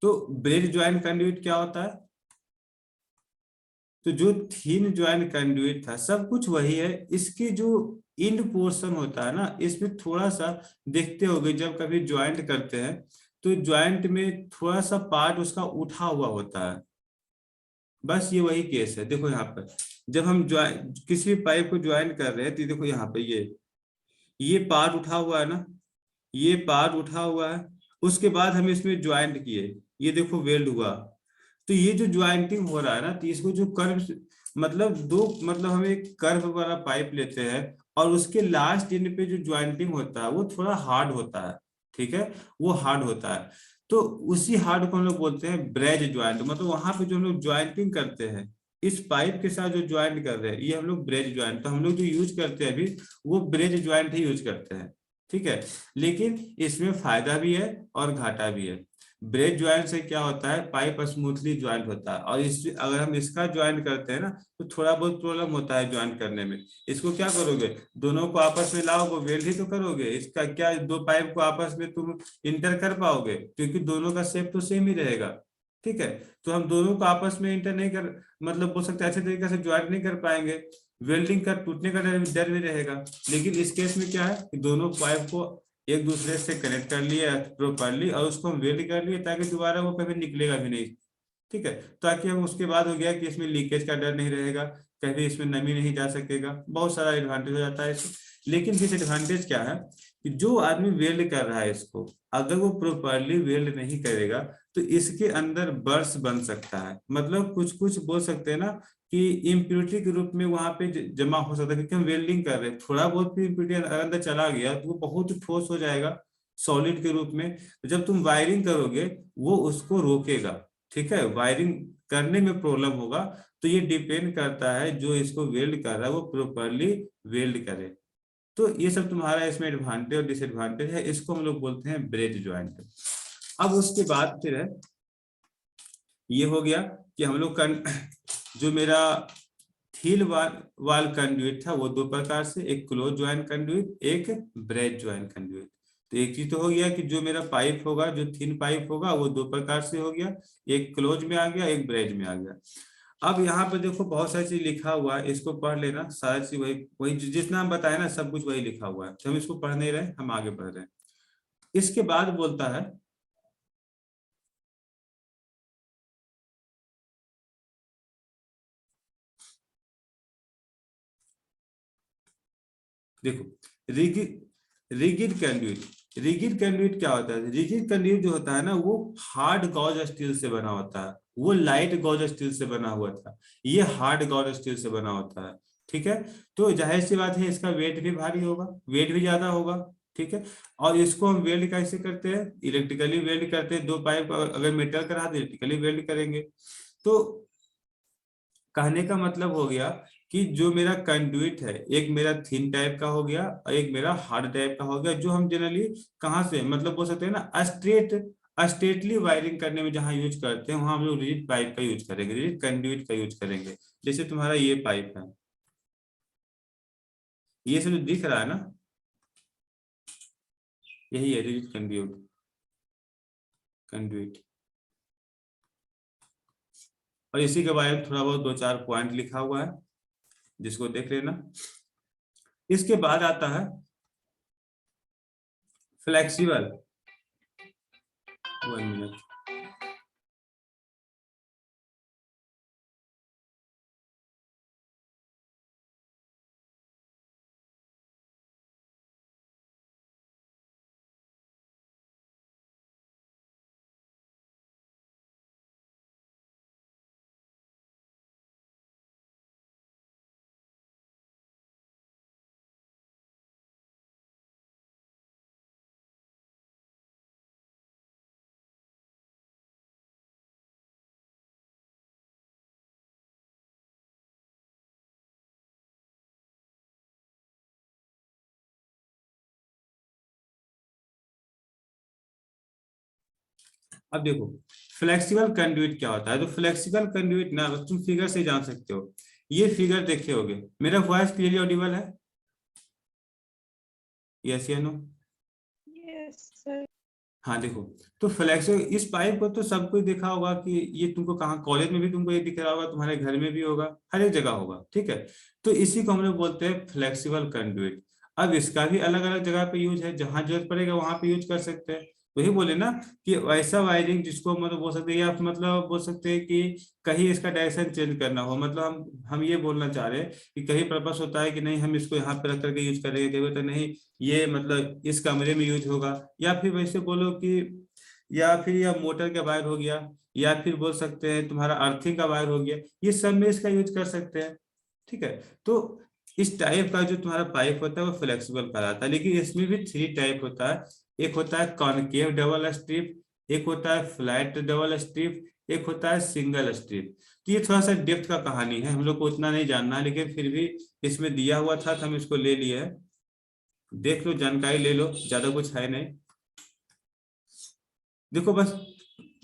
तो bread joint conduit क्या होता है? तो जो थीन ज्वाइंट कंड्यूट था सब कुछ वही है, इसकी जो इंड पोर्शन होता है ना, इसमें थोड़ा सा देखते होगे जब कभी ज्वाइंट करते हैं तो ज्वाइंट में थोड़ा सा पार्ट उसका उठा हुआ होता है। बस ये वही केस है। देखो यहाँ पर जब हम ज्वाइन किसी पाइप को ज्वाइन कर रहे हैं तो देखो यहाँ पे ये पार्ट उठा हुआ है ना, ये पार्ट उठा हुआ है। उसके बाद हम इसमें ज्वाइंट किए, ये देखो वेल्ड हुआ। तो ये जो ज्वाइंटिंग हो रहा है ना, तो इसको जो कर्व, मतलब दो, मतलब हम एक कर्व वाला पाइप लेते हैं और उसके लास्ट एंड पे जो ज्वाइंटिंग होता है वो थोड़ा हार्ड होता है। ठीक है, वो हार्ड होता है। तो उसी हार्ड को हम लोग बोलते हैं ब्रेज ज्वाइंट। मतलब वहां पे जो हम लोग ज्वाइंटिंग करते हैं इस पाइप के साथ जो ज्वाइंट कर रहे हैं ये हम लोग ब्रेज ज्वाइंट, तो हम लोग जो यूज करते हैं अभी वो ब्रेज ज्वाइंट ही यूज करते हैं। ठीक है, लेकिन इसमें फायदा भी है और घाटा भी है। ब्रेड ज्वाइंट से क्या होता है, पाइप स्मूथली ज्वाइंट होता है, और इस अगर हम इसका ज्वाइंट करते हैं ना तो थोड़ा बहुत प्रॉब्लम होता है ज्वाइंट करने में। इसको क्या करोगे, दोनों को आपस में लाओगे, वेल्ड ही तो करोगे। इसका क्या, दो पाइप को आपस में तुम इंटर कर पाओगे, क्योंकि दोनों का शेप तो सेम ही रहेगा। ठीक है, तो हम दोनों को आपस में इंटर नहीं कर, मतलब बोल सकते अच्छे तरीके से ज्वाइंट नहीं कर पाएंगे, वेल्डिंग का टूटने का डर भी रहेगा। लेकिन इस केस में क्या है कि दोनों पाइप को एक दूसरे से कनेक्ट कर लिया प्रॉपरली और उसको हम वेल्ड कर लिए ताकि दोबारा वो कभी निकलेगा भी नहीं। ठीक है, ताकि हम उसके बाद हो गया कि इसमें लीकेज का डर नहीं रहेगा, कभी इसमें नमी नहीं जा सकेगा, बहुत सारा एडवांटेज हो जाता है इससे। लेकिन डिसएडवांटेज क्या है कि जो आदमी वेल्ड कर रहा है इसको, अगर वो प्रॉपरली वेल्ड नहीं करेगा तो इसके अंदर बर्स बन सकता है। मतलब कुछ कुछ बोल सकते हैं ना कि इम्प्योरिटी के रूप में वहां पे जमा हो सकता है, क्योंकि हम वेल्डिंग कर रहे हैं, थोड़ा बहुत भी इम्प्योरिटी अंदर चला गया तो वो बहुत ठोस हो जाएगा सॉलिड के रूप में। जब तुम वायरिंग करोगे वो उसको रोकेगा। ठीक है, वायरिंग करने में प्रॉब्लम होगा। तो ये डिपेंड करता है जो इसको वेल्ड कर रहा है वो प्रॉपरली वेल्ड करे। तो ये सब तुम्हारा इसमें एडवांटेज और डिसएडवांटेज है, इसको हम लोग बोलते हैं ब्रेड ज्वाइंट। अब उसके बाद फिर है, ये हो गया कि हम लोग जो मेरा थील वाल कंड्यूट था वो दो प्रकार से, एक क्लोज ज्वाइंट कंड्यूट, एक ब्रेड ज्वाइंट कंड्यूट। तो एक चीज तो हो गया कि जो मेरा पाइप होगा, जो थिन पाइप होगा वो दो प्रकार से हो गया, एक क्लोज में आ गया, एक ब्रेड में आ गया। अब यहाँ पे देखो बहुत सारी चीज लिखा हुआ है, इसको पढ़ लेना। सारी चीज वही वही जितना हम बताए ना सब कुछ वही लिखा हुआ है, तो हम इसको पढ़ नहीं रहे, हम आगे बढ़ रहे हैं। इसके बाद बोलता है, देखो रिगिड कंड्यूट। रिगिड कंड्यूट क्या होता है, रिगिड कंड्यूट जो होता है ना वो हार्ड गॉज स्टील से बना होता है, वो लाइट गॉज स्टील से बना हुआ था, ये हार्ड गॉज स्टील से बना होता है। ठीक है, तो जाहिर सी बात है इसका वेट भी भारी होगा, वेट भी ज्यादा होगा। ठीक है, और इसको हम वेल्ड कैसे करते हैं, इलेक्ट्रिकली वेल्ड करते हैं। दो पाइप अगर मेटल का रहा तो इलेक्ट्रिकली वेल्ड करेंगे। तो कहने का मतलब हो गया कि जो मेरा कंडुइट है एक मेरा थिन टाइप का हो गया और एक मेरा हार्ड टाइप का हो गया, जो हम जनरली कहाँ से, मतलब बोल सकते हैं ना स्ट्रेटली वायरिंग करने में जहाँ यूज करते हैं वहां हम लोग रिजिड पाइप का यूज करेंगे, रिजिड कंडुइट का यूज करेंगे। जैसे तुम्हारा ये पाइप है, ये सब जो दिख रहा है ना यही है रिजिड कंडुइट। और इसी के बारे में थोड़ा बहुत दो चार पॉइंट लिखा हुआ है जिसको देख लेना। इसके बाद आता है फ्लेक्सिबल। 1 मिनट। अब देखो फ्लेक्सिबल कंडुइट क्या होता है, तो फ्लेक्सिबल कंडुइट ना तुम फिगर से जान सकते हो। ये फिगर देखे होगे, मेरा वॉइस क्लियरली ऑडिबल है? यस या नो? Yes, sir. हाँ देखो, तो फ्लेक्सिबल इस पाइप को तो सबको ही देखा होगा कि ये तुमको कहाँ कॉलेज में भी तुमको ये दिख रहा होगा, तुम्हारे घर में भी होगा, हर एक जगह होगा, ठीक है। तो इसी को हम लोग बोलते हैं फ्लेक्सिबल कंडुइट। अब इसका भी अलग अलग जगह पे यूज है, जहां जरूरत पड़ेगा वहां पे यूज कर सकते हैं। वही बोले ना कि वैसा वायरिंग जिसको मतलब बोल सकते हैं, या फिर मतलब बोल सकते हैं कि कहीं इसका डायरेक्शन चेंज करना हो, मतलब हम ये बोलना चाह रहे हैं कि कहीं पर्पस होता है कि नहीं हम इसको यहाँ पे रख करके यूज करेंगे, कहीं होता नहीं ये मतलब इस कमरे में यूज होगा, या फिर वैसे बोलो कि या फिर या मोटर का वायर हो गया, या फिर बोल सकते हैं तुम्हारा अर्थिंग का वायर हो गया, ये सब में इसका यूज कर सकते हैं, ठीक है। तो इस टाइप का जो तुम्हारा पाइप होता है वो फ्लेक्सिबल कहलाता है, लेकिन इसमें भी थ्री टाइप होता है। एक होता है कॉनकेव डबल स्ट्रिप, एक होता है फ्लैट डबल स्ट्रिप, एक होता है सिंगल स्ट्रिप। तो ये थोड़ा सा डेप्थ का कहानी है, हम लोग को उतना नहीं जानना है, लेकिन फिर भी इसमें दिया हुआ था तो हम इसको ले लिए है। देख लो, जानकारी ले लो, ज्यादा कुछ है नहीं। देखो बस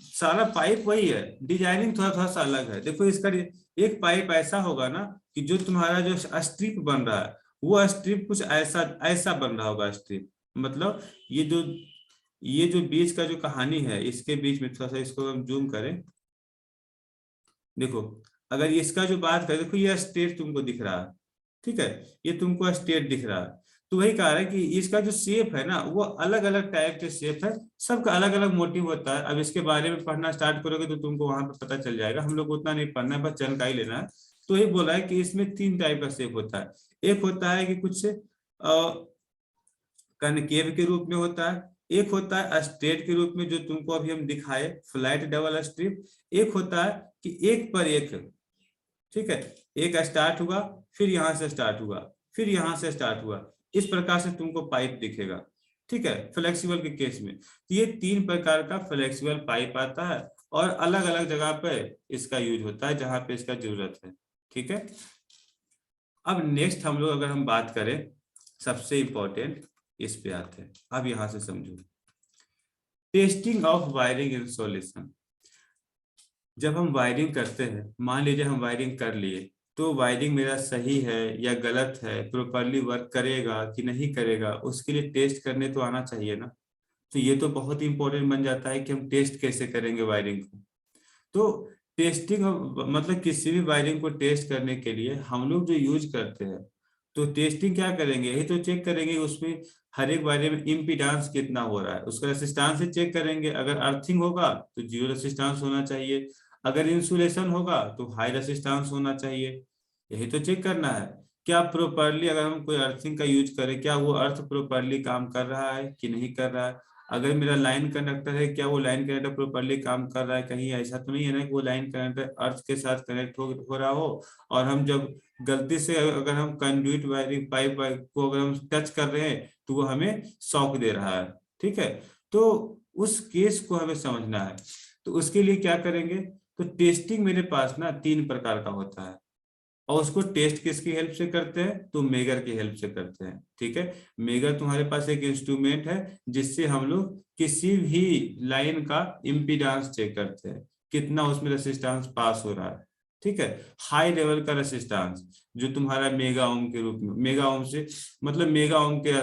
सारा पाइप वही है, डिजाइनिंग थोड़ा थोड़ा सा अलग है। देखो इसका एक पाइप ऐसा होगा ना कि जो तुम्हारा जो स्ट्रिप बन रहा है वो स्ट्रिप कुछ ऐसा ऐसा बन रहा होगा स्ट्रिप, मतलब ये जो बीच का जो कहानी है, इसके बीच में थोड़ा सा इसको हम जूम करें। देखो, अगर इसका जो बात करें, देखो ये स्ट्रेट तुमको दिख रहा है, ठीक है, ये तुमको स्ट्रेट दिख रहा है। तो वही कह रहा है कि इसका जो शेप है ना वो अलग अलग टाइप के शेप है, सबका अलग अलग मोटिव होता है। अब इसके बारे में पढ़ना स्टार्ट करोगे तो तुमको वहां पर पता चल जाएगा, हम लोग को उतना नहीं पढ़ना है, बस जानकारी लेना है। तो ये बोला है कि इसमें तीन टाइप का शेप होता है। एक होता है कि कुछ कनकेव के रूप में होता है, एक होता है स्ट्रेट के रूप में जो तुमको अभी हम दिखाए फ्लैट डबल स्ट्रिप, एक होता है कि एक पर एक, ठीक है, एक स्टार्ट हुआ, फिर यहां से स्टार्ट हुआ, फिर यहां से स्टार्ट हुआ, इस प्रकार से तुमको पाइप दिखेगा, ठीक है, फ्लेक्सिबल के केस में। तो ये तीन प्रकार का फ्लेक्सिबल पाइप आता है, और अलग अलग जगह पे इसका यूज होता है जहां पे इसका जरूरत है, ठीक है। अब नेक्स्ट हम लोग अगर हम बात करें, सबसे इंपॉर्टेंट इस पे आते हैं। अब यहां से समझो, टेस्टिंग ऑफ वायरिंग इंस्टॉलेशन। जब हम वायरिंग करते हैं, मान लीजिए हम वायरिंग कर लिए, तो वायरिंग मेरा सही है या गलत है, प्रॉपरली वर्क करेगा कि नहीं करेगा, उसके लिए टेस्ट करने तो आना चाहिए ना। तो ये तो बहुत इंपॉर्टेंट बन जाता है कि हम टेस्ट कैसे करेंगे वायरिंग को। तो टेस्टिंग मतलब किसी भी वायरिंग को टेस्ट करने के लिए हम लोग जो यूज करते हैं, तो टेस्टिंग क्या करेंगे, यही तो चेक करेंगे उसमें हर एक वायरिंग में इम्पीडेंस कितना हो रहा है, उसका रेसिस्टेंस से चेक करेंगे। अगर अर्थिंग होगा तो जीरो रेसिस्टेंस होना चाहिए, अगर इंसुलेशन होगा तो हाई रेसिस्टेंस होना चाहिए। यही तो चेक करना है, क्या प्रॉपरली अगर हम कोई अर्थिंग का यूज करें, क्या वो अर्थ प्रॉपरली काम कर रहा है कि नहीं कर रहा है। अगर मेरा लाइन कंडक्टर है, क्या वो लाइन कंडक्टर प्रॉपरली काम कर रहा है, कहीं ऐसा तो नहीं है ना कि वो लाइन कंडक्टर अर्थ के साथ कनेक्ट हो रहा हो, और हम जब गलती से अगर हम कंडुइट वायरिंग पाइप को अगर हम टच कर रहे हैं तो वो हमें शॉक दे रहा है, ठीक है। तो उस केस को हमें समझना है, तो उसके लिए क्या करेंगे, तो टेस्टिंग मेरे पास ना तीन प्रकार का होता है, और उसको टेस्ट किसकी हेल्प से करते हैं, तो मेगर की हेल्प से करते हैं, ठीक है। मेगर तुम्हारे पास एक इंस्ट्रूमेंट है जिससे हम लोग किसी भी लाइन का इम्पीडेंस चेक करते हैं, कितना उसमें रेसिस्टेंस पास हो रहा है, ठीक है। हाई लेवल का रेसिस्टेंस जो तुम्हारा मेगा ओम के रूप में, मेगा ओम से मतलब मेगा ओम के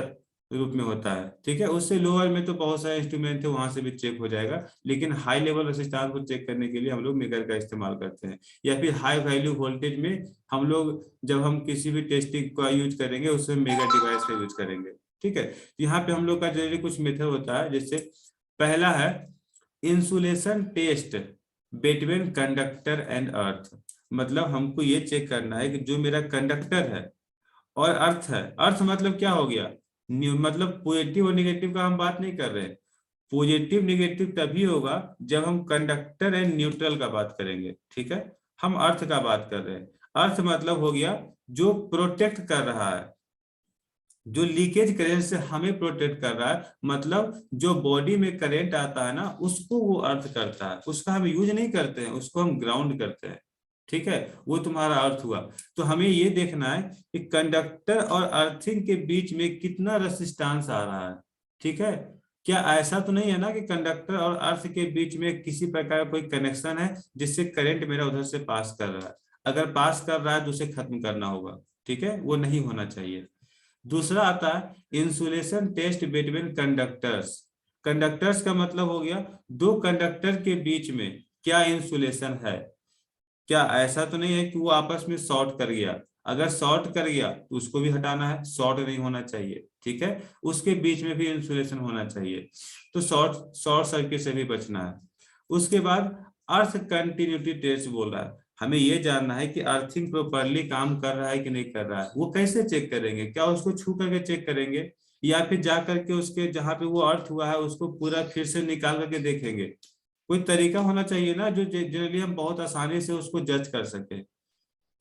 रूप में होता है, ठीक है। उससे लोअर में तो बहुत सारे इंस्ट्रूमेंट है, वहां से भी चेक हो जाएगा, लेकिन हाई लेवल रेसिस्टेंस को चेक करने के लिए हम लोग मेगर का इस्तेमाल करते हैं। या फिर हाई वैल्यू वोल्टेज में हम लोग जब हम किसी भी टेस्टिंग का यूज करेंगे उसमें मेगा डिवाइस का यूज करेंगे, ठीक है। यहाँ पे हम लोग का जनरली कुछ मेथड होता है, जैसे पहला है insulation test between conductor and earth. मतलब हमको ये चेक करना है कि जो मेरा कंडक्टर है और अर्थ है, अर्थ मतलब क्या हो गया, मतलब पॉजिटिव और निगेटिव का हम बात नहीं कर रहे हैं। पॉजिटिव निगेटिव तभी होगा जब हम कंडक्टर एंड न्यूट्रल का बात करेंगे, ठीक है। हम अर्थ का बात कर रहे हैं। अर्थ मतलब हो गया जो प्रोटेक्ट कर रहा है, जो लीकेज करंट से हमें प्रोटेक्ट कर रहा है, मतलब जो बॉडी में करंट आता है ना उसको वो अर्थ करता है, उसका हम यूज नहीं करते हैं, उसको हम ग्राउंड करते हैं, ठीक है। वो तुम्हारा अर्थ हुआ। तो हमें ये देखना है कि कंडक्टर और अर्थिंग के बीच में कितना रेसिस्टेंस आ रहा है, ठीक है। क्या ऐसा तो नहीं है ना कि कंडक्टर और अर्थ के बीच में किसी प्रकार का कोई कनेक्शन है जिससे करंट मेरा उधर से पास कर रहा है। अगर पास कर रहा है तो उसे खत्म करना होगा, ठीक है, वो नहीं होना चाहिए। दूसरा आता है insulation test between conductors. Conductors का मतलब हो गया दो कंडक्टर के बीच में क्या इंसुलेशन है। क्या ऐसा तो नहीं है कि वो आपस में शॉर्ट कर गया, अगर शॉर्ट कर गया तो उसको भी हटाना है, शॉर्ट नहीं होना चाहिए, ठीक है। उसके बीच में भी इंसुलेशन होना चाहिए, तो शॉर्ट शॉर्ट सर्किट से भी बचना है। उसके बाद अर्थ कंटिन्यूटी टेस्ट बोल रहा है, हमें ये जानना है कि अर्थिंग प्रॉपरली काम कर रहा है कि नहीं कर रहा है। वो कैसे चेक करेंगे, क्या उसको छू करके चेक करेंगे या फिर जा करके उसके जहां पे वो अर्थ हुआ है उसको पूरा फिर से निकाल करके देखेंगे। कोई तरीका होना चाहिए ना जो जनरली हम बहुत आसानी से उसको जज कर सके।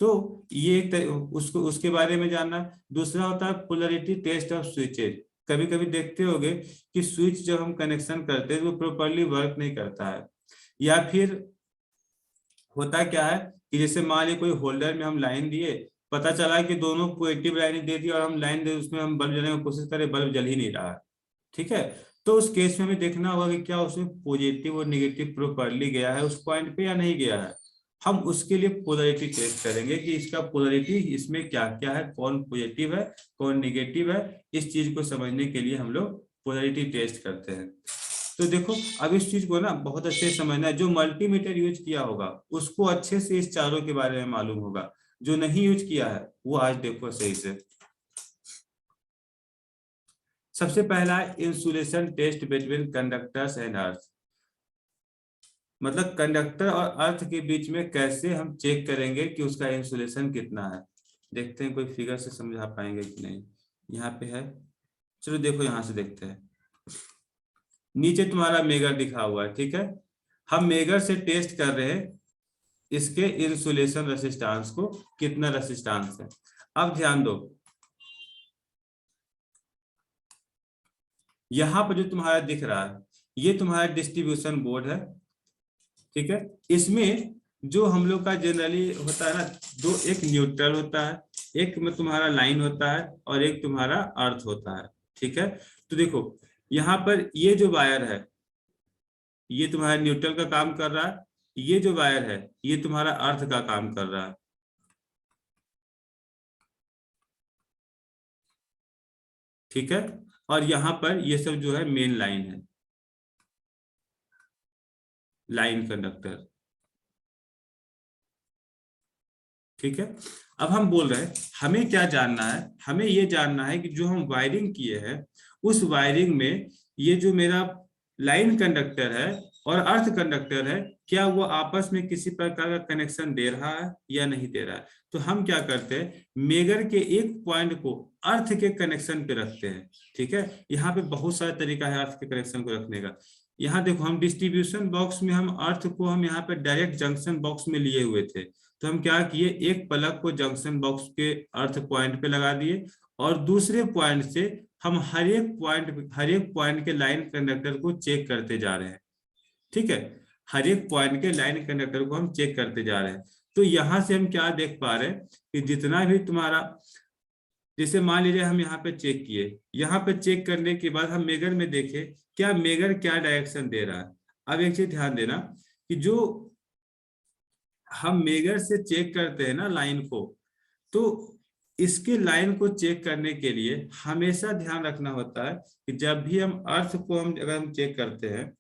तो ये एक उसको उसके बारे में जानना। दूसरा होता है पोलरिटी टेस्ट ऑफ स्विचेज। कभी कभी देखते होंगे कि स्विच जब हम कनेक्शन करते हैं वो प्रॉपरली वर्क नहीं करता है, या फिर होता क्या है कि जैसे मान लीजिए कोई होल्डर में हम लाइन दिए, पता चला कि दोनों पॉजिटिव लाइन दे दी और हम लाइन दे उसमें हम बल्ब जलाने की कोशिश करें, बल्ब जल ही नहीं रहा है, ठीक है। तो उस केस में हमें देखना होगा कि क्या उसमें पॉजिटिव और निगेटिव प्रॉपरली गया है उस पॉइंट पे या नहीं गया है। हम उसके लिए पोलरिटी टेस्ट करेंगे कि इसका पोलरिटी इसमें क्या क्या है, कौन पॉजिटिव है कौन निगेटिव है। इस चीज को समझने के लिए हम लोग पोलरिटी टेस्ट करते हैं। तो देखो अब इस चीज को ना बहुत अच्छे से समझना है, जो मल्टीमीटर यूज किया होगा उसको अच्छे से इस चारों के बारे में मालूम होगा, जो नहीं यूज किया है वो आज देखो सही से। सबसे पहला है insulation test between conductors and earth. मतलब कंडक्टर और अर्थ के बीच में कैसे हम चेक करेंगे कि उसका इंसुलेशन कितना है। देखते हैं कोई फिगर से समझा पाएंगे कि नहीं। यहाँ पे है, चलो देखो यहाँ से देखते हैं। नीचे तुम्हारा मेगर दिखा हुआ है, ठीक है। हम मेगर से टेस्ट कर रहे हैं इसके इंसुलेशन रेसिस्टेंस को, कितना रेसिस्टेंस है। अब ध्यान दो, यहां पर जो तुम्हारा दिख रहा है ये तुम्हारा डिस्ट्रीब्यूशन बोर्ड है, ठीक है। इसमें जो हम लोग का जनरली होता है ना, दो, एक न्यूट्रल होता है, एक में तुम्हारा लाइन होता है और एक तुम्हारा अर्थ होता है, ठीक है। तो देखो यहाँ पर ये जो वायर है ये तुम्हारा न्यूट्रल का काम कर रहा है, ये जो वायर है ये तुम्हारा अर्थ का काम कर रहा है, ठीक है। और यहाँ पर ये सब जो है मेन लाइन है, लाइन कंडक्टर, ठीक है। अब हम बोल रहे हैं हमें क्या जानना है, हमें ये जानना है कि जो हम वायरिंग किए हैं उस वायरिंग में ये जो मेरा लाइन कंडक्टर है और अर्थ कंडक्टर है क्या वो आपस में किसी प्रकार का कनेक्शन दे रहा है या नहीं दे रहा है। तो हम क्या करते हैं, मेगर के एक पॉइंट को अर्थ के कनेक्शन पे रखते हैं, ठीक है। यहाँ पे बहुत सारा तरीका है अर्थ के कनेक्शन को रखने का। यहाँ देखो हम डिस्ट्रीब्यूशन बॉक्स में हम अर्थ को हम यहाँ पे डायरेक्ट जंक्शन बॉक्स में लिए हुए थे, तो हम क्या किए, एक प्लग को जंक्शन बॉक्स के अर्थ पॉइंट पे लगा दिए और दूसरे पॉइंट से हम हर एक पॉइंट के लाइन कंडक्टर को चेक करते जा रहे हैं, ठीक है। हर एक पॉइंट के लाइन कंडक्टर को हम चेक करते जा रहे हैं। तो यहां से हम क्या देख पा रहे हैं कि जितना भी तुम्हारा, जैसे मान लीजिए हम यहाँ पे चेक किए, यहाँ पे चेक करने के बाद हम मेगर में देखे क्या मेगर क्या डायरेक्शन दे रहा है। अब एक चीज ध्यान देना कि जो हम मेगर से चेक करते हैं ना लाइन को, तो इसके लाइन को चेक करने के लिए हमेशा ध्यान रखना होता है कि जब भी हम अर्थ को हम अगर हम चेक करते हैं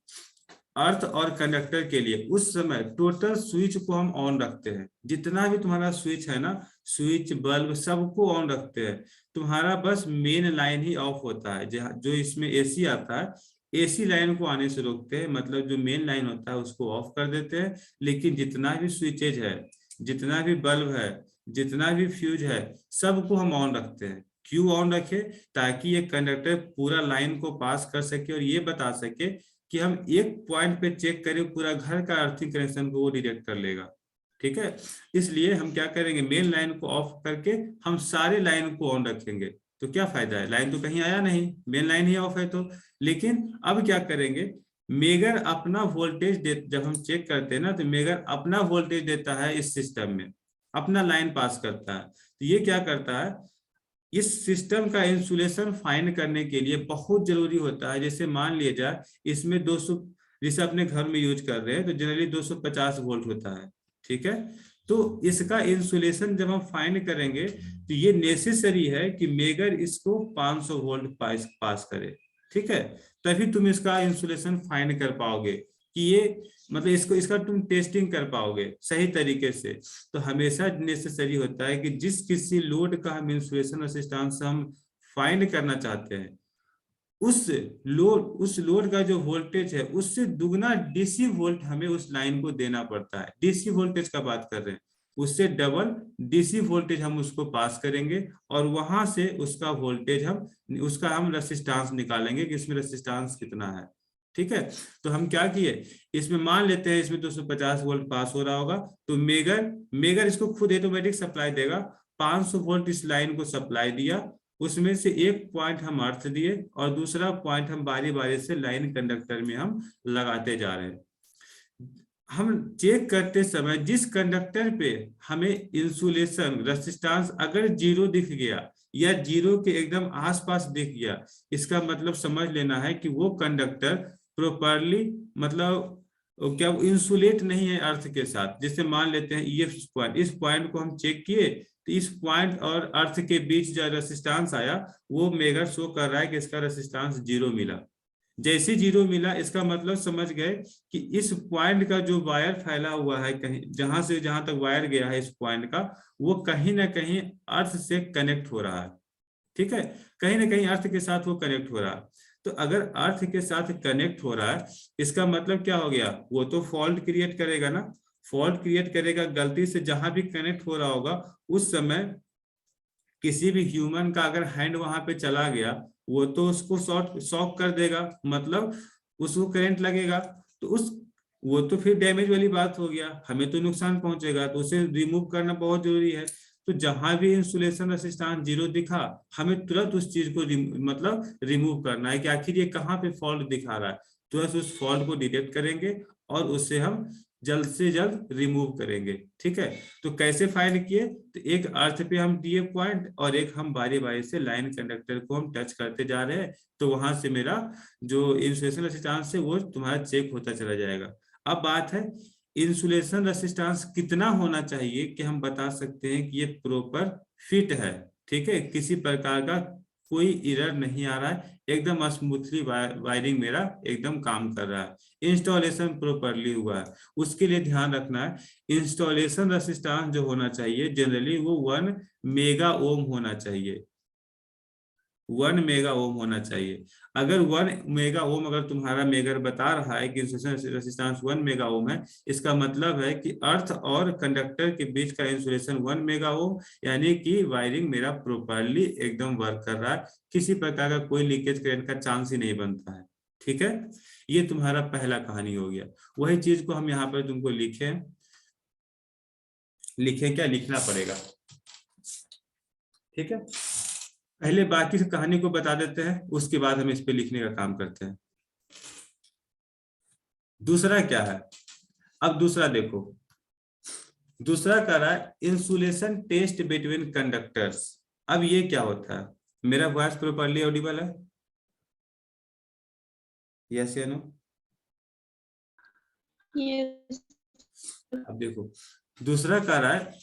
अर्थ और कंडक्टर के लिए, उस समय टोटल स्विच को हम ऑन रखते हैं। जितना भी तुम्हारा स्विच है ना, स्विच बल्ब सबको ऑन रखते हैं। तुम्हारा बस मेन लाइन ही ऑफ होता है, जो इसमें एसी आता है एसी लाइन को आने से रोकते हैं, मतलब जो मेन लाइन होता है उसको ऑफ कर देते हैं। लेकिन जितना भी स्विचेज है, जितना भी बल्ब है, जितना भी फ्यूज है, सबको हम ऑन रखते हैं। क्यों ऑन रखे, ताकि ये कंडक्टर पूरा लाइन को पास कर सके और ये बता सके कि हम एक पॉइंट पे चेक करें पूरा घर का अर्थिंग कनेक्शन को वो डिटेक्ट कर लेगा, ठीक है। इसलिए हम क्या करेंगे, मेन लाइन को ऑफ करके हम सारे लाइन को ऑन रखेंगे। तो क्या फायदा है, लाइन तो कहीं आया नहीं, मेन लाइन ही ऑफ है तो। लेकिन अब क्या करेंगे, मेगर अपना वोल्टेज दे, जब हम चेक करते हैं ना तो मेगर अपना वोल्टेज देता है इस सिस्टम में, अपना लाइन पास करता है। तो ये क्या करता है, इस सिस्टम का इंसुलेशन फाइंड करने के लिए बहुत जरूरी होता है। जैसे मान लिया जाए इसमें 200, जैसे अपने घर में यूज कर रहे हैं तो जनरली 250 वोल्ट होता है, ठीक है। तो इसका इंसुलेशन जब हम फाइंड करेंगे तो ये नेसेसरी है कि मेगर इसको 500 वोल्ट पास करे, ठीक है, तभी तुम इसका इंसुलेशन फाइंड कर पाओगे कि ये मतलब इसका तुम टेस्टिंग कर पाओगे सही तरीके से। तो हमेशा नेसेसरी होता है कि जिस किसी लोड का हम इंसुलेशन रेजिस्टेंस हम फाइंड करना चाहते हैं, उस लोड का जो वोल्टेज है उससे दुगना डीसी वोल्ट हमें उस लाइन को देना पड़ता है। डीसी वोल्टेज का बात कर रहे हैं, उससे डबल डीसी वोल्टेज हम उसको पास करेंगे और वहां से उसका हम रेसिस्टेंस निकालेंगे कि इसमें रेसिस्टेंस कितना है। ठीक है, तो हम क्या किए, इसमें मान लेते हैं इसमें 250 वोल्ट पास हो रहा होगा, तो मेगर इसको खुद ऑटोमेटिक सप्लाई देगा। 500 वोल्ट इस लाइन को सप्लाई दिया, उसमें से एक पॉइंट हम अर्थ दिए और दूसरा पॉइंट हम बारी बारी से लाइन कंडक्टर में हम लगाते जा रहे हैं। हम चेक करते समय जिस कंडक्टर पे हमें इंसुलेशन रेजिस्टेंस अगर 0 दिख गया या 0 के एकदम आसपास दिख गया, इसका मतलब समझ लेना है कि वो कंडक्टर प्रॉपरली मतलब क्या इंसुलेट नहीं है अर्थ के साथ। जैसे मान लेते हैं इस पॉइंट को हम चेक किए, तो इस पॉइंट और अर्थ के बीच जो रेसिस्टेंस आया वो मेगा शो कर रहा है कि इसका रेसिस्टेंस 0 मिला। जैसे 0 मिला इसका मतलब समझ गए कि इस पॉइंट का जो वायर फैला हुआ है, कहीं जहां से जहां तक वायर गया है इस पॉइंट का, वो कहीं ना कहीं अर्थ से कनेक्ट हो रहा है। ठीक है, कहीं ना कहीं अर्थ के साथ वो कनेक्ट हो रहा है। तो अगर अर्थ के साथ कनेक्ट हो रहा है, इसका मतलब क्या हो गया, वो तो फॉल्ट क्रिएट करेगा ना, फॉल्ट क्रिएट करेगा। गलती से जहां भी कनेक्ट हो रहा होगा उस समय किसी भी ह्यूमन का अगर हैंड वहां पे चला गया, वो तो उसको शॉक कर देगा, मतलब उसको करंट लगेगा, तो वो तो फिर डैमेज वाली बात हो गया, हमें तो नुकसान पहुंचेगा, तो उसे रिमूव करना बहुत जरूरी है। तो जहां भी इंसुलेशन रेजिस्टेंस 0 दिखा, हमें तुरंत उस चीज को मतलब रिमूव करना है कि आखिर ये कहाँ पे फॉल्ट दिखा रहा है। तुरंत उस फॉल्ट को डिटेक्ट करेंगे और उससे हम जल्द से जल्द रिमूव करेंगे। ठीक है, तो कैसे फाइंड किए, तो एक अर्थ पे हम दिए पॉइंट और एक हम बारी बारी से लाइन कंडक्टर को हम टच करते जा रहे हैं, तो वहां से मेरा जो इंसुलेशन रेजिस्टेंस है वो तुम्हारा चेक होता चला जाएगा। अब बात है इंसुलेशन रेजिस्टेंस कितना होना चाहिए कि हम बता सकते हैं कि ये प्रॉपर फिट है। ठीक है, किसी प्रकार का कोई एरर नहीं आ रहा है, एकदम स्मूथली वायरिंग मेरा एकदम काम कर रहा है, इंस्टॉलेशन प्रॉपरली हुआ है। उसके लिए ध्यान रखना है, इंस्टॉलेशन रेजिस्टेंस जो होना चाहिए जनरली वो 1 मेगा ओम होना चाहिए, 1 मेगा ओम होना चाहिए। अगर 1 मेगा ओम अगर तुम्हारा मेगर बता रहा है कि इंसुलेशन रेजिस्टेंस 1 मेगा ओम है, इसका मतलब है कि अर्थ और कंडक्टर के बीच का इंसुलेशन 1 मेगा ओम, यानी कि वायरिंग मेरा प्रॉपरली एकदम वर्क कर रहा है, किसी प्रकार का कोई लीकेज करंट का चांस ही नहीं बनता है। ठीक है, ये तुम्हारा पहला कहानी हो गया। वही चीज को हम यहाँ पर तुमको लिखे क्या लिखना पड़ेगा। ठीक है, पहले बाकी की कहानी को बता देते हैं, उसके बाद हम इस पे लिखने का काम करते हैं। दूसरा क्या है, अब दूसरा देखो, दूसरा कह रहा है इंसुलेशन टेस्ट बिटवीन कंडक्टर्स। अब ये क्या होता है, मेरा वॉइस प्रॉपर्ली ऑडिबल है, यस या नो? yes. अब देखो दूसरा कह रहा है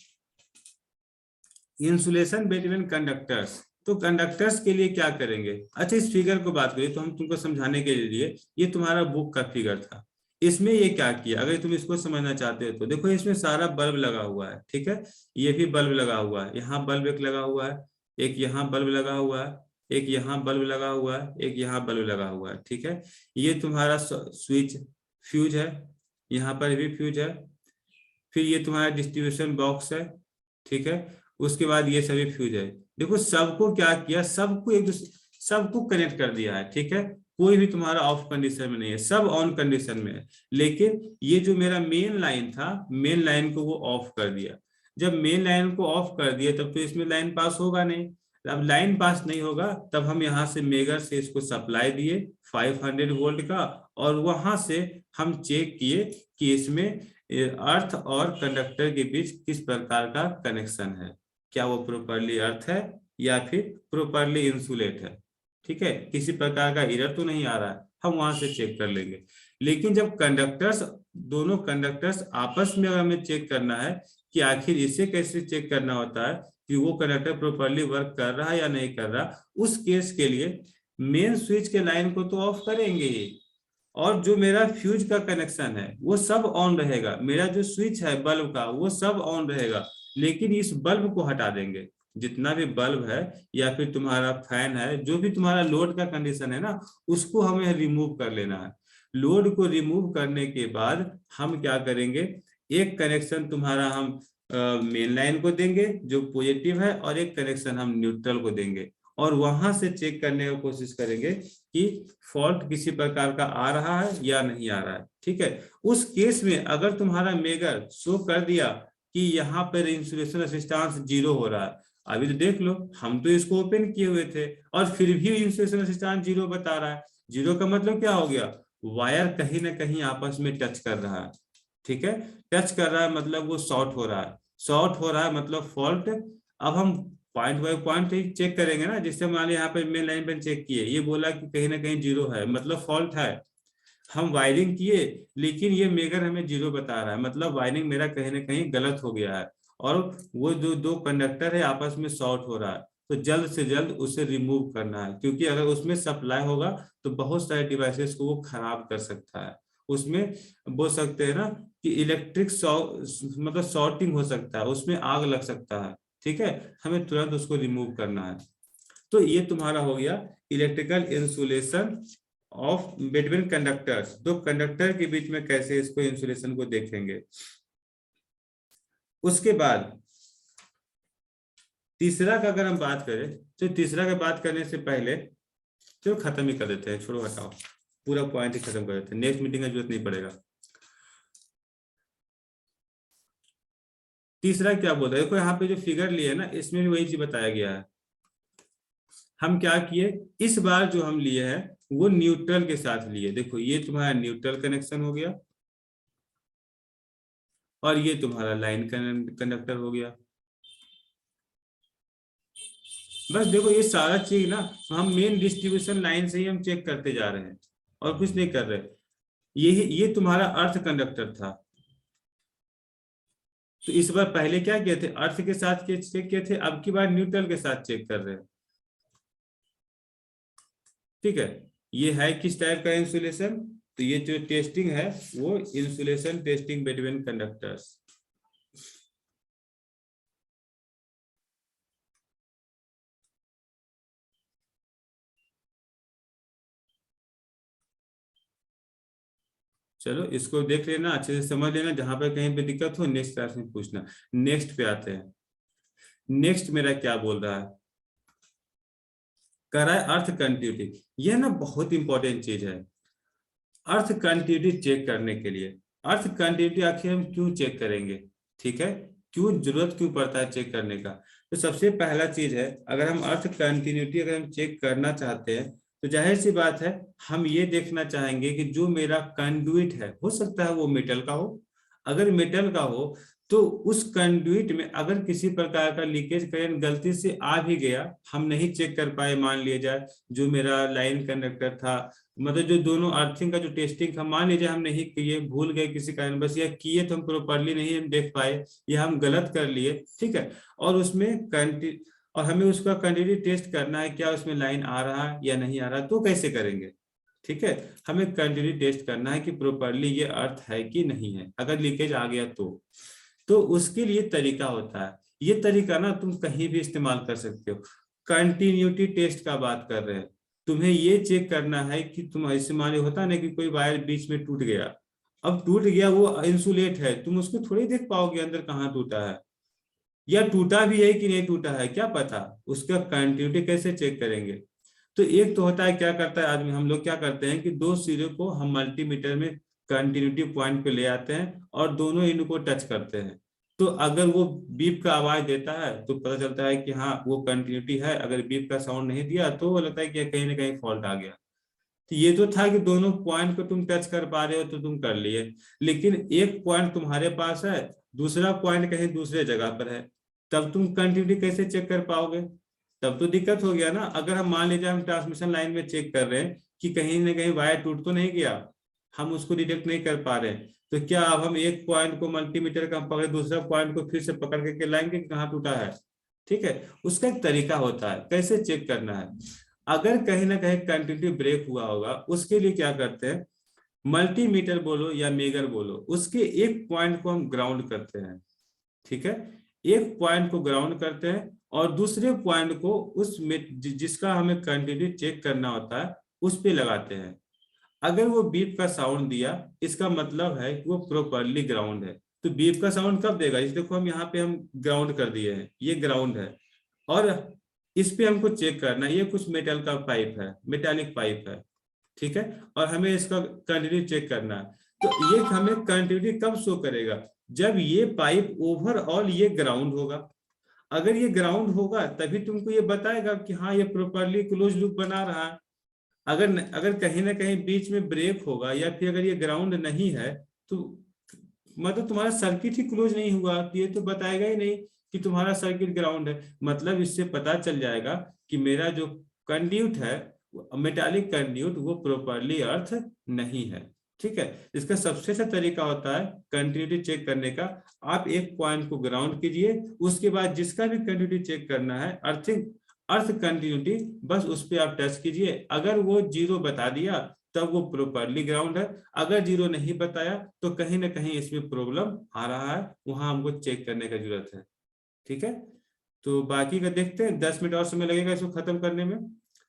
इंसुलेशन बिटवीन कंडक्टर्स। तो कंडक्टर्स के लिए क्या करेंगे, अच्छा इस फिगर को बात करिए तो हम तुमको समझाने के लिए, ये तुम्हारा बुक का फिगर था, इसमें ये क्या किया, अगर तुम इसको समझना चाहते हो तो देखो इसमें सारा बल्ब लगा हुआ है। ठीक है, ये भी बल्ब लगा हुआ है, यहाँ बल्ब एक लगा हुआ है, एक यहाँ बल्ब लगा हुआ है, एक यहाँ बल्ब लगा हुआ है, एक यहाँ बल्ब लगा हुआ है। ठीक है, ये तुम्हारा स्विच फ्यूज है, यहाँ पर भी फ्यूज है, फिर ये तुम्हारा डिस्ट्रीब्यूशन बॉक्स है। ठीक है, उसके बाद ये सभी फ्यूज है। देखो सबको क्या किया, सबको कनेक्ट कर दिया है। ठीक है, कोई भी तुम्हारा ऑफ कंडीशन में नहीं है, सब ऑन कंडीशन में है। लेकिन ये जो मेरा मेन लाइन था, मेन लाइन को वो ऑफ कर दिया। जब मेन लाइन को ऑफ कर दिया तब तो इसमें लाइन पास होगा नहीं। अब लाइन पास नहीं होगा तब हम यहाँ से मेगर से इसको सप्लाई दिए 500 वोल्ट का, और वहां से हम चेक किए कि इसमें अर्थ और कंडक्टर के बीच किस प्रकार का कनेक्शन है, क्या वो प्रॉपरली अर्थ है या फिर प्रॉपरली इंसुलेट है। ठीक है, किसी प्रकार का एरर तो नहीं आ रहा है, हम वहां से चेक कर लेंगे। लेकिन जब दोनों कंडक्टर्स आपस में हमें चेक करना है कि आखिर इसे कैसे चेक करना होता है कि वो कंडक्टर प्रॉपरली वर्क कर रहा है या नहीं कर रहा, उस केस के लिए मेन स्विच के लाइन को तो ऑफ करेंगे ही, और जो मेरा फ्यूज का कनेक्शन है वो सब ऑन रहेगा, मेरा जो स्विच है बल्ब का वो सब ऑन रहेगा, लेकिन इस बल्ब को हटा देंगे। जितना भी बल्ब है या फिर तुम्हारा फैन है, जो भी तुम्हारा लोड का कंडीशन है ना, उसको हमें रिमूव कर लेना है। लोड को रिमूव करने के बाद हम क्या करेंगे, एक कनेक्शन तुम्हारा हम मेन लाइन को देंगे जो पॉजिटिव है, और एक कनेक्शन हम न्यूट्रल को देंगे, और वहां से चेक करने की कोशिश करेंगे कि फॉल्ट किसी प्रकार का आ रहा है या नहीं आ रहा है। ठीक है, उस केस में अगर तुम्हारा मेगर शो कर दिया कि यहाँ पर इंसुलेशन रेजिस्टेंस 0 हो रहा है, अभी तो देख लो हम तो इसको ओपन किए हुए थे और फिर भी इंसुलेशन रेजिस्टेंस 0 बता रहा है। 0 का मतलब क्या हो गया, वायर कहीं ना कहीं आपस में टच कर रहा है। ठीक है, टच कर रहा है मतलब वो शॉर्ट हो रहा है, शॉर्ट हो रहा है मतलब फॉल्ट। अब हम पॉइंट बाय पॉइंट चेक करेंगे ना, जिससे मान लिया यहाँ पे मेन लाइन पर चेक किए, ये बोला कि कहीं ना कहीं 0 है मतलब फॉल्ट है। हम वायरिंग किए लेकिन ये मेगर हमें 0 बता रहा है, मतलब वायरिंग मेरा कहीं ना कहीं गलत हो गया है, और वो जो दो कंडक्टर है आपस में शॉर्ट हो रहा है। तो जल्द से जल्द उसे रिमूव करना है, क्योंकि अगर उसमें सप्लाई होगा तो बहुत सारे डिवाइसेस को वो खराब कर सकता है। उसमें बोल सकते हैं ना कि इलेक्ट्रिक मतलब शॉर्टिंग हो सकता है, उसमें आग लग सकता है। ठीक है, हमें तुरंत उसको रिमूव करना है। तो ये तुम्हारा हो गया electrical insulation of between conductors, दो कंडक्टर के बीच में कैसे इसको इंसुलेशन को देखेंगे। उसके बाद तीसरा का अगर हम बात करें, तो तीसरा का बात करने से पहले चलो खत्म ही कर देते हैं, छोड़ो हटाओ, पूरा पॉइंट ही खत्म कर देते हैं, नेक्स्ट मीटिंग का जरूरत नहीं पड़ेगा। तीसरा क्या बोल रहा है, देखो यहाँ पे जो फिगर लिए है ना, इसमें भी वही चीज बताया गया है। हम क्या किए, इस बार जो हम लिए हैं वो न्यूट्रल के साथ लिए। देखो ये तुम्हारा न्यूट्रल कनेक्शन हो गया, और ये तुम्हारा लाइन कंडक्टर हो गया। बस देखो ये सारा चीज ना हम मेन डिस्ट्रीब्यूशन लाइन से ही हम चेक करते जा रहे हैं, और कुछ नहीं कर रहे। ये तुम्हारा अर्थ कंडक्टर था, तो इस बार पहले क्या किए थे, अर्थ के साथ चेक किए थे, अब की बार न्यूट्रल के साथ चेक कर रहे हैं। ठीक है, ये है किस टाइप का इंसुलेशन, तो ये जो टेस्टिंग है वो इंसुलेशन टेस्टिंग बिटवीन कंडक्टर्स। चलो इसको देख लेना, अच्छे से समझ लेना, जहां पर कहीं पे दिक्कत हो नेक्स्ट क्लास में पूछना। नेक्स्ट पे आते हैं, नेक्स्ट मेरा क्या बोल रहा है, कह रहा है अर्थ कंटिन्यूटी। यह ना बहुत इंपॉर्टेंट चीज है, अर्थ कंटिन्यूटी चेक करने के लिए। अर्थ कंटिन्यूटी आखिर हम क्यों चेक करेंगे, ठीक है, क्यों जरूरत क्यों पड़ता है चेक करने का। तो सबसे पहला चीज है, अगर हम अर्थ कंटिन्यूटी अगर हम चेक करना चाहते हैं, तो जाहिर सी बात है हम ये देखना चाहेंगे कि जो मेरा कंडुइट है, हो सकता है वो मेटल का हो। अगर मेटल का हो तो उस कंडुइट में अगर किसी प्रकार का लीकेज करंट गलती से आ भी गया, हम नहीं चेक कर पाए, मान लिया जाए जो मेरा लाइन कंडक्टर था, मतलब जो दोनों अर्थिंग का जो टेस्टिंग था, मान लीजिए हम नहीं किए, भूल गए किसी कारण बस, या किए तो हम प्रॉपरली नहीं हम देख पाए, या हम गलत कर लिए। ठीक है, और उसमें और हमें उसका कंटिन्यू टेस्ट करना है, क्या उसमें लाइन आ रहा है या नहीं आ रहा, तो कैसे करेंगे। ठीक है, हमें कंटिन्यू टेस्ट करना है कि प्रॉपरली ये अर्थ है कि नहीं है, अगर लीकेज आ गया तो उसके लिए तरीका होता है। ये तरीका ना तुम कहीं भी इस्तेमाल कर सकते हो। कंटिन्यूटी टेस्ट का बात कर रहे हैं, तुम्हें ये चेक करना है कि तुम ऐसे मान लो होता ना कि कोई वायर बीच में टूट गया, अब टूट गया वो इंसुलेट है, तुम उसको थोड़ी देख पाओगे अंदर कहाँ टूटा है, या टूटा भी है कि नहीं टूटा है क्या पता, उसका कंटिन्यूटी कैसे चेक करेंगे। तो एक तो होता है क्या करता है आदमी, हम लोग क्या करते हैं कि दो सिरे को हम मल्टीमीटर में कंटिन्यूटी पॉइंट पे ले आते हैं और दोनों इनको टच करते हैं। तो अगर वो बीप का आवाज देता है तो पता चलता है कि हाँ वो कंटिन्यूटी है, अगर बीप का साउंड नहीं दिया तो वो लगता है कि कहीं ना कहीं फॉल्ट आ गया। तो ये तो था कि दोनों पॉइंट को तुम टच कर पा रहे हो तो तुम कर लिए, लेकिन एक पॉइंट तुम्हारे पास है, दूसरा पॉइंट कहीं दूसरे जगह पर है, तब तुम कंटिन्यूटी कैसे चेक कर पाओगे, तब तो दिक्कत हो गया ना। अगर हम मान लीजिए हम ट्रांसमिशन लाइन में चेक कर रहे हैं कि कहीं ना कहीं वायर टूट तो नहीं गया, हम उसको डिटेक्ट नहीं कर पा रहे, तो क्या अब हम एक पॉइंट को मल्टीमीटर का पकड़े दूसरा पॉइंट को फिर से पकड़ के लाएंगे कि कहाँ टूटा है। ठीक है, उसका एक तरीका होता है कैसे चेक करना है। अगर कहीं ना कहीं कंटिन्यूटी ब्रेक हुआ होगा, उसके लिए क्या करते हैं, मल्टीमीटर बोलो या मेगर बोलो, उसके एक पॉइंट को हम ग्राउंड करते हैं। ठीक है, एक पॉइंट को ग्राउंड करते हैं और दूसरे पॉइंट को उस जिसका हमें कंटिन्यूटी चेक करना होता है उस पे लगाते हैं। अगर वो बीप का साउंड दिया, इसका मतलब है कि वो प्रॉपरली ग्राउंड है। तो बीप का साउंड कब देगा, इस देखो हम यहाँ पे हम ग्राउंड कर दिए हैं, ये ग्राउंड है, और इस पे हमको चेक करना है, ये कुछ मेटल का पाइप है, मेटालिक पाइप है। ठीक है, और हमें इसका कंटिन्यूटी चेक करना है। तो ये हमें कंटिन्यूटी कब शो करेगा, जब ये पाइप ओवरऑल ये ग्राउंड होगा। अगर ये ग्राउंड होगा तभी तुमको ये बताएगा कि हाँ ये प्रॉपरली क्लोज लूप बना रहा है। अगर कहीं ना कहीं बीच में ब्रेक होगा या फिर अगर ये ग्राउंड नहीं है, तो मतलब तुम्हारा सर्किट ही क्लोज नहीं हुआ, तो ये तो बताएगा ही नहीं कि तुम्हारा सर्किट ग्राउंड है। मतलब इससे पता चल जाएगा कि मेरा जो कंड्यूट है, मेटालिक कंड्यूट, वो प्रॉपरली अर्थ नहीं है। ठीक है, इसका सबसे अच्छा तरीका होता है कंटिन्यूटी चेक करने का। आप एक पॉइंट को ग्राउंड कीजिए, उसके बाद जिसका भी कंटिन्यूटी चेक करना है, अर्थिंग अर्थ कंटिन्यूटी, बस उस पर आप टच कीजिए। अगर वो 0 बता दिया तब वो प्रॉपरली ग्राउंड है, अगर 0 नहीं बताया तो कहीं ना कहीं इसमें प्रॉब्लम आ रहा है, वहां हमको चेक करने का जरूरत है। ठीक है, तो बाकी का देखते हैं, 10 मिनट और समय लगेगा इसको खत्म करने में।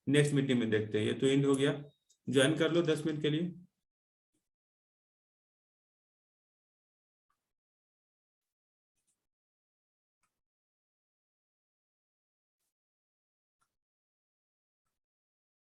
नेक्स्ट मीटिंग में देखते हैं। ये तो एंड हो गया, ज्वाइन कर लो 10 मिनट के लिए।